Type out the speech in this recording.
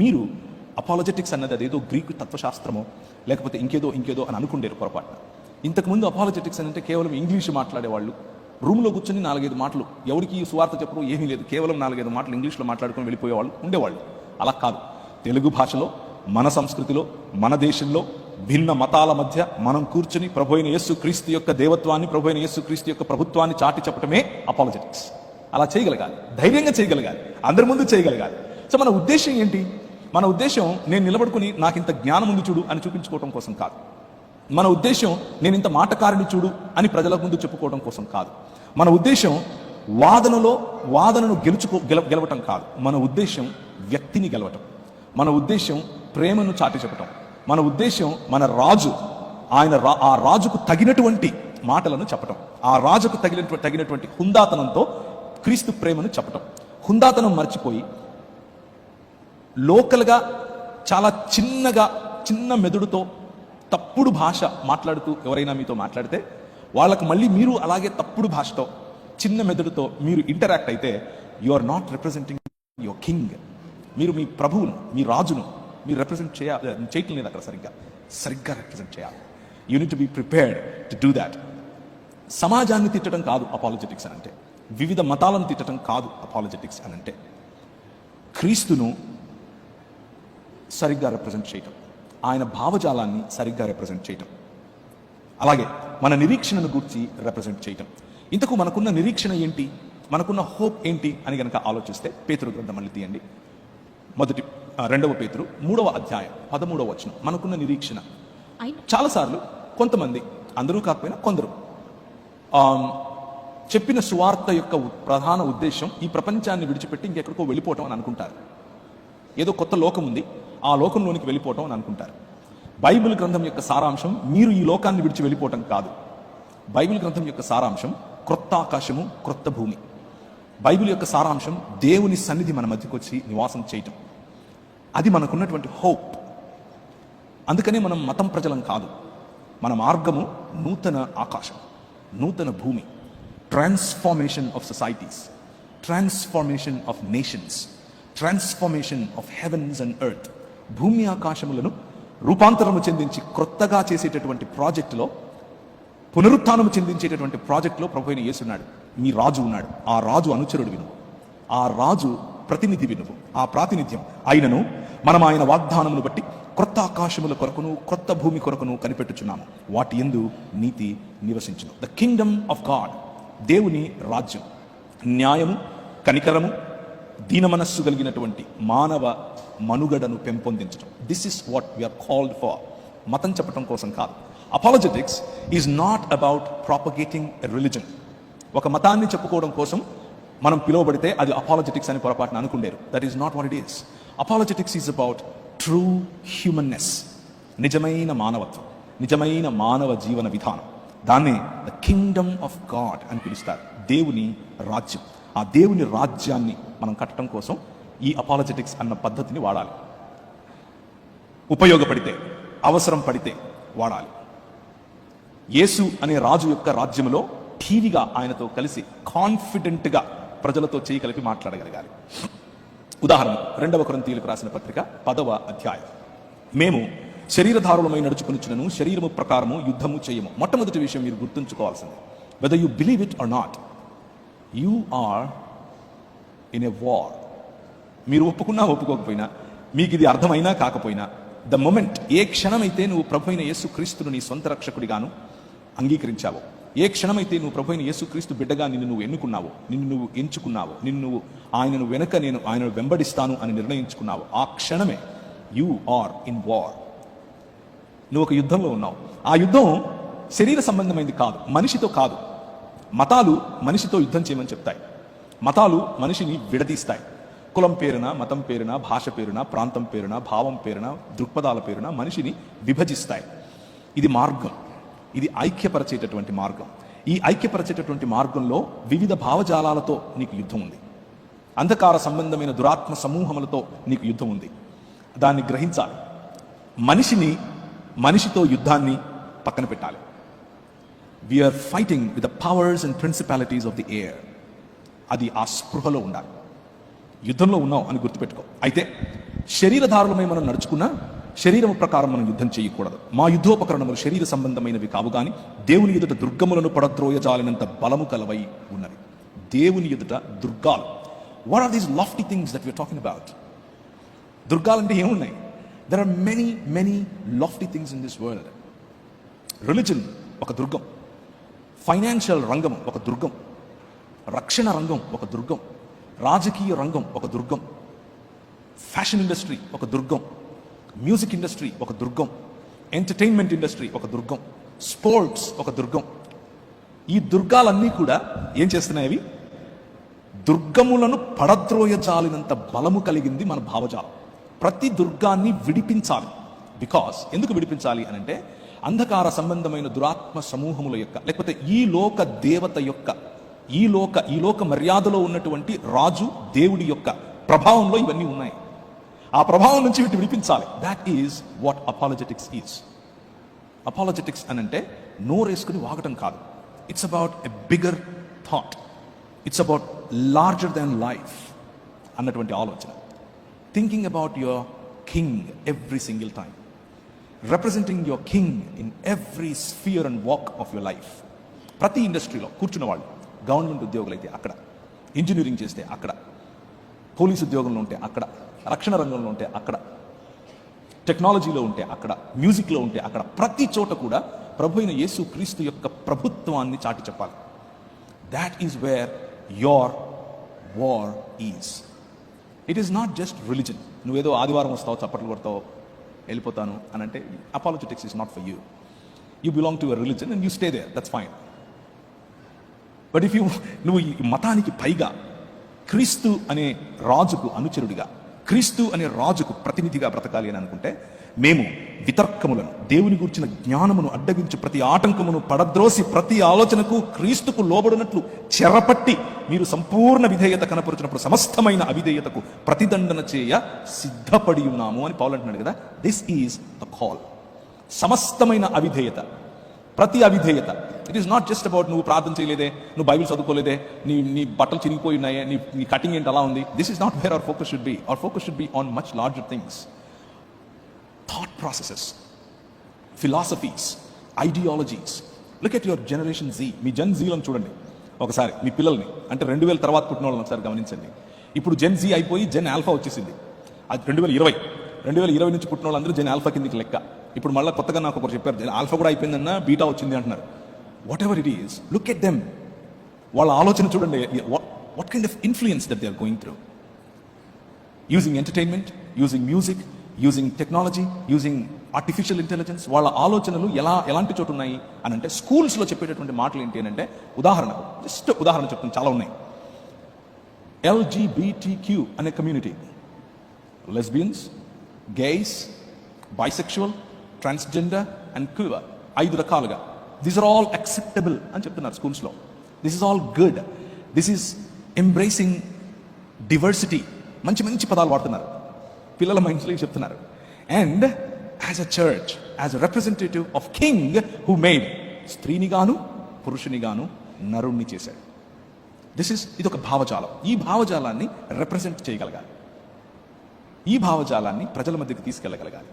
మీరు అపాలజెటిక్స్ అన్నది అదేదో గ్రీకు తత్వశాస్త్రమో లేకపోతే ఇంకేదో అని అనుకుండేరు పొరపాటున. ఇంతకుముందు అపాలజెటిక్స్ అంటే కేవలం ఇంగ్లీష్ మాట్లాడేవాళ్ళు, రూమ్లో కూర్చొని 4-5 మాటలు, ఎవరికి సువార్త చెప్పడం ఏమీ లేదు, కేవలం 4-5 మాటలు ఇంగ్లీష్లో మాట్లాడుకొని వెళ్ళిపోయేవాళ్ళు ఉండేవాళ్ళు. అలా కాదు, తెలుగు భాషలో, మన సంస్కృతిలో, మన దేశంలో భిన్న మతాల మధ్య మనం కూర్చుని ప్రభు అయిన యేసు క్రీస్తు యొక్క దేవత్వాన్ని, ప్రభు అయిన యేసు క్రీస్తు యొక్క ప్రభుత్వాన్ని చాటి చెప్పటమే అపాలజెటిక్స్. అలా చేయగలగాలి, ధైర్యంగా చేయగలగాలి, అందరి ముందు చేయగలగాలి. సో మన ఉద్దేశం ఏంటి? మన ఉద్దేశం నేను నిలబడుకుని నాకు ఇంత జ్ఞానం ఉంది చూడు అని చూపించుకోవడం కోసం కాదు. మన ఉద్దేశం నేను ఇంత మాటకారిని చూడు అని ప్రజల ముందు చెప్పుకోవడం కోసం కాదు. మన ఉద్దేశం వాదనను గెలవటం కాదు. మన ఉద్దేశం వ్యక్తిని గెలవటం. మన ఉద్దేశం ప్రేమను చాటి చెప్పటం. మన ఉద్దేశం మన రాజు, ఆ రాజుకు తగినటువంటి మాటలను చెప్పటం, ఆ రాజుకు తగినటువంటి హుందాతనంతో క్రీస్తు ప్రేమను చెప్పటం. హుందాతనం మర్చిపోయి లోకల్గా చాలా చిన్న మెదడుతో తప్పుడు భాష మాట్లాడుతూ ఎవరైనా మీతో మాట్లాడితే వాళ్ళకు మళ్ళీ మీరు అలాగే తప్పుడు భాషతో చిన్న మెదడుతో మీరు ఇంటరాక్ట్ అయితే you are not representing your king. మీరు మీ ప్రభువును, మీ రాజును మీరు రిప్రజెంట్ చేయటం లేదు. అక్కడ సరిగ్గా రిప్రజెంట్ చేయాలి. You need to be prepared to do that. సమాజాన్ని తిట్టడం కాదు అపాలజెటిక్స్ అని అంటే, వివిధ మతాలను తిట్టడం కాదు అపాలజెటిక్స్ అని అంటే, క్రీస్తును సరిగ్గా రిప్రజెంట్ చేయటం, ఆయన భావజాలాన్ని సరిగ్గా రిప్రజెంట్ చేయటం, అలాగే మన నిరీక్షణను గురించి రిప్రజెంట్ చేయటం. ఇంతకు మనకున్న నిరీక్షణ ఏంటి, మనకున్న హోప్ ఏంటి అని కనుక ఆలోచిస్తే పేతురు గ్రంథం మళ్ళీ తీయండి, 2 పేతురు 3వ అధ్యాయం 13వ వచనం. మనకున్న నిరీక్షణ చాలాసార్లు కొంతమంది, అందరూ కాకపోయినా కొందరు, చెప్పిన సువార్త యొక్క ప్రధాన ఉద్దేశం ఈ ప్రపంచాన్ని విడిచిపెట్టి ఇంకెక్కడికో వెళ్ళిపోవటం అని అనుకుంటారు. ఏదో కొత్త లోకం ఉంది, ఆ లోకంలోనికి వెళ్ళిపోవటం అని అనుకుంటారు. బైబిల్ గ్రంథం యొక్క సారాంశం మీరు ఈ లోకాన్ని విడిచి వెళ్ళిపోవటం కాదు. బైబిల్ గ్రంథం యొక్క సారాంశం క్రొత్త ఆకాశము, క్రొత్త భూమి. బైబిల్ యొక్క సారాంశం దేవుని సన్నిధి మన మధ్యకు వచ్చి నివాసం చేయటం. అది మనకున్నటువంటి హోప్. అందుకనే మనం మతం ప్రజలం కాదు. మన మార్గము నూతన ఆకాశం, నూతన భూమి, transformation of societies, transformation of nations, transformation of heavens and earth. భూమి ఆకాశములను రూపాంతరము చెందించి క్రొత్తగా చేసేటటువంటి ప్రాజెక్టులో, పునరుత్థానము చెందించేటటువంటి ప్రాజెక్టులో ప్రభు అయిన యేసు ఉన్నాడు. మీ రాజు ఉన్నాడు. ఆ రాజు అనుచరుడు వినువు, ఆ రాజు ప్రతినిధి వినువు. ఆ ప్రాతినిధ్యం అయినను మనం ఆయన వాగ్దానమును బట్టి క్రొత్త ఆకాశముల కొరకును క్రొత్త భూమి కొరకును కనిపెట్టుచున్నాము, వాటి యందు నీతి నివసించును. ద కింగ్డమ్ ఆఫ్ గాడ్, దేవుని రాజ్యం, న్యాయము, కనికరము, దీన మనస్సు కలిగినటువంటి మానవ మనుగడను పెంపొందించడం. This is what we are called for. మతం చెప్పడం కోసం కాదు. Apologetics is not about propagating a religion. ఒక మతాన్ని చెప్పుకోవడం కోసం మనం పిలువబడితే అది అపాలజెటిక్స్ అని పొరపాటున అనుకుండేరు. That is not what it is. Apologetics is about true humanness, నిజమైన మానవత్వం, నిజమైన మానవ జీవన విధానం. దాన్నే ద కింగ్డమ్ ఆఫ్ గాడ్ అని పిలుస్తారు. దేవుని రాజ్యం. ఆ దేవుని రాజ్యాన్ని మనం కట్టడం కోసం ఈ అపాలజెటిక్స్ అన్న పద్ధతిని వాడాలి. ఉపయోగపడితే, అవసరం పడితే వాడాలి. యేసు అనే రాజు యొక్క రాజ్యంలో ఠీవిగా ఆయనతో కలిసి కాన్ఫిడెంట్గా ప్రజలతో చేయి కలిపి మాట్లాడగలగాలి. ఉదాహరణకు 2వ కొరింథీయులకు రాసిన పత్రిక 10వ అధ్యాయం. మేము శరీరధారులమై నడుచుకొనుచున్నను శరీరము ప్రకారము యుద్ధము చేయము. మొట్టమొదటి విషయం మీరు గుర్తుంచుకోవాల్సింది, whether you believe it or not, you are in a war. మీరు ఒప్పుకున్నా ఒప్పుకోకపోయినా, మీకు ఇది అర్థమైనా కాకపోయినా, ద మొమెంట్, ఏ క్షణమైతే నువ్వు ప్రభు అయిన యేసు క్రీస్తును నీ సొంత రక్షకుడిగాను అంగీకరించావో, ఏ క్షణమైతే నువ్వు ప్రభు అయిన యేసు క్రీస్తు బిడ్డగా నిన్ను నువ్వు ఎన్నుకున్నావో, నిన్ను నువ్వు ఎంచుకున్నావో, ఆయనను వెనక నేను ఆయనను వెంబడిస్తాను అని నిర్ణయించుకున్నావో, ఆ క్షణమే యు ఆర్ ఇన్ వార్. నువ్వు ఒక యుద్ధంలో ఉన్నావు. ఆ యుద్ధం శరీర సంబంధమైంది కాదు, మనిషితో కాదు. మతాలు మనిషితో యుద్ధం చేయమని చెప్తాయి. మతాలు మనిషిని విడదీస్తాయి. కులం పేరున, మతం పేరున, భాష పేరున, ప్రాంతం పేరున, భావం పేరున, దృక్పథాల పేరున మనిషిని విభజిస్తాయి. ఇది మార్గం, ఇది ఐక్యపరచేటటువంటి మార్గం. ఈ ఐక్యపరచేటటువంటి మార్గంలో వివిధ భావజాలాలతో నీకు యుద్ధం ఉంది. అంధకార సంబంధమైన దురాత్మ సమూహములతో నీకు యుద్ధం ఉంది. దాన్ని గ్రహించాలి. మనిషితో యుద్ధాన్ని పక్కన పెట్టాలి. We are fighting with the powers and principalities of the air. అది ఆ స్పృహలో ఉండాలి. యుద్ధంలో ఉన్నావు అని గుర్తుపెట్టుకో. అయితే శరీరధారులమై మనం నడుచుకున్నా శరీరం ప్రకారం మనం యుద్ధం చేయకూడదు. మా యుద్ధోపకరణములు శరీర సంబంధమైనవి కావు గాని దేవుని ఎదుట దుర్గములను పడద్రోయజాలినంత బలము కలవై ఉన్నవి. దేవుని ఎదుట దుర్గాలు. What are these lofty things that we are talking about? దుర్గాలంటే ఏమున్నాయి? There are many lofty things in this world. Religion ఒక దుర్గం, ఫైనాన్షియల్ రంగం ఒక దుర్గం, రక్షణ రంగం ఒక దుర్గం, రాజకీయ రంగం ఒక దుర్గం, ఫ్యాషన్ ఇండస్ట్రీ ఒక దుర్గం, మ్యూజిక్ ఇండస్ట్రీ ఒక దుర్గం, ఎంటర్టైన్మెంట్ ఇండస్ట్రీ ఒక దుర్గం, స్పోర్ట్స్ ఒక దుర్గం. ఈ దుర్గాలన్నీ కూడా ఏం చేస్తున్నాయి? అవి దుర్గములను పడద్రోయజాలినంత బలము కలిగింది మన భావజాలం. ప్రతి దుర్గాన్ని విడిపించాలి. బికాస్ ఎందుకు విడిపించాలి అనంటే అంధకార సంబంధమైన దురాత్మ సమూహముల యొక్క, లేకపోతే ఈ లోక దేవత యొక్క, ఈ లోక మర్యాదలో ఉన్నటువంటి రాజు దేవుడి యొక్క ప్రభావంలో ఇవన్నీ ఉన్నాయి. ఆ ప్రభావం నుంచి వీటిని విడిపించాలి. That is what apologetics is. Apologetics అనంటే నోరేసుకుని వాగటం కాదు. It's about a bigger thought. It's about larger than life అన్నటువంటి ఆలోచన. Thinking about your king every single time. Representing your king in every sphere and walk of life లైఫ్. ప్రతి ఇండస్ట్రీలో కూర్చున్న వాళ్ళు, గవర్నమెంట్ ఉద్యోగులు అయితే అక్కడ, ఇంజనీరింగ్ చేస్తే అక్కడ, పోలీస్ ఉద్యోగంలో ఉంటే అక్కడ, రక్షణ రంగంలో ఉంటే అక్కడ, టెక్నాలజీలో ఉంటే అక్కడ, మ్యూజిక్లో ఉంటే అక్కడ, ప్రతి చోట కూడా ప్రభు అయిన యేసు క్రీస్తు యొక్క ప్రభుత్వాన్ని చాటి చెప్పాలి. That is where your war is. It is not just religion. నువ్వేదో ఆదివారం వస్తావు, చప్పట్లు కొడతావు, వెళ్ళిపోతాను అని అంటే apologetics is not for you. You belong to a religion and you stay there, that's fine. But if నువ్వు ఈ మతానికి పైగా క్రీస్తు అనే రాజుకు అనుచరుడిగా, క్రీస్తు అనే రాజుకు ప్రతినిధిగా బ్రతకాలి అని అనుకుంటే, మేము వితర్కములను, దేవుని గురించిన జ్ఞానమును అడ్డగించి ప్రతి ఆటంకమును పడద్రోసి ప్రతి ఆలోచనకు క్రీస్తుకు లోబడినట్లు చెరపట్టి మీరు సంపూర్ణ విధేయత కనపరుచినప్పుడు సమస్తమైన అవిధేయతకు ప్రతిదండన చేయ సిద్ధపడి ఉన్నాము అని పౌలు అంటున్నాడు కదా. This is the call. సమస్తమైన అవిధేయత, ప్రతి అవిధేయత. It is not just about నువ్వు ప్రార్థన చేయలేదే, నువ్వు బైబిల్ చదువుకోలేదే, నీ బట్టలు చిరిగిపోయి ఉన్నాయే, నీ కటింగ్ ఏంటి అలా ఉంది. This is not where our focus should be. Our focus should be on much larger things. Thought processes, philosophies, ideologies. Look at your generation Z. మీ జన్ జీలను చూడండి ఒకసారి, మీ పిల్లల్ని. అంటే 2000 తర్వాత పుట్టిన వాళ్ళని ఒకసారి గమనించండి. ఇప్పుడు జెన్ జీ అయిపోయి జెన్ ఆల్ఫా వచ్చేసింది. అది 2020 నుంచి పుట్టిన వాళ్ళందరూ జెన్ ఆల్ఫా కిందికి లెక్క. ఇప్పుడు మళ్ళీ కొత్తగా నాకు ఒకరు చెప్పారు, జెన్ ఆల్ఫా కూడా అయిపోయిందన్న, బీటా వచ్చింది అంటున్నారు. Whatever it is, look at them. వాళ్ళ ఆలోచన చూడండి. What kind of influence that they are going through. Using entertainment, using music, using technology, using artificial intelligence. వాళ్ళ ఆలోచనలు ఎలాంటి చోటు ఉన్నాయి అని అంటే, స్కూల్స్లో చెప్పేటటువంటి మాటలు ఏంటి అని అంటే, ఉదాహరణకు జస్ట్ ఉదాహరణ చెప్తాను, చాలా ఉన్నాయి. LGBTQ అనే community, lesbians, gays, bisexual, transgender and queer, 5 రకాలుగా. దీస్ ఆర్ ఆల్ యాక్సెప్టబుల్ అని చెప్తున్నారు స్కూల్స్లో. This is all good. This is embracing diversity. మంచి పదాలు వాడుతున్నారు, పిల్లల మైండ్స్లో చెప్తున్నారు. And as a church, as a representative of king who made, స్త్రీని గాను పురుషుని గాను నరుణ్ణి చేశాడు. ఇది ఒక భావజాలం. ఈ భావజాలాన్ని రిప్రజెంట్ చేయగలగాలి, ఈ భావజాలాన్ని ప్రజల మధ్యకి తీసుకెళ్ళగలగాలి.